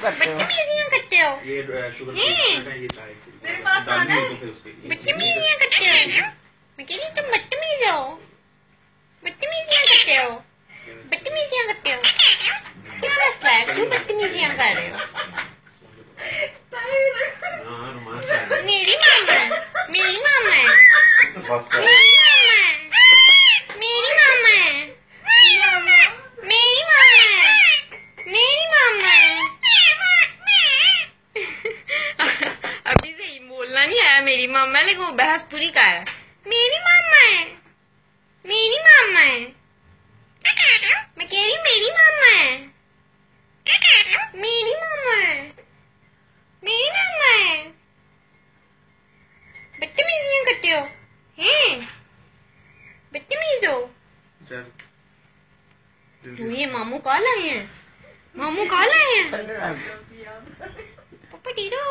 करते हो? बदतमीजियां करते हो? ये शुगर है, ये चाय डालनी है तो फिर उसके लिए बदतमीजियां करते हो? मैं कह रही तुम बदतमीज हो, बदतमीजियां करते हो, बदतमीजियां करते हो। क्या मसला है, क्यों बदतमीजियां कर रहे हो? हाँ रोमांस है। मेरी मामा है, मेरी मामा है, बस कर। मेरी मामा है, मेरी मामा है, मेरी मामा है, मेरी मामा है। अभी से ही बोलना नहीं आया मेरी मामा, लेकिन वो बहस पूरी कर रहा है। मेरी मामा है, मेरी मामा है, मैं कह रही मेरी मामा है, मेरी मामा है, मेरी मामा है। बदतमीजियां करते हो हैं? बदतमीज हो। चल तो ये मामू कॉल आए हैं, मामू कॉल आए हैं। पप्पा टीरो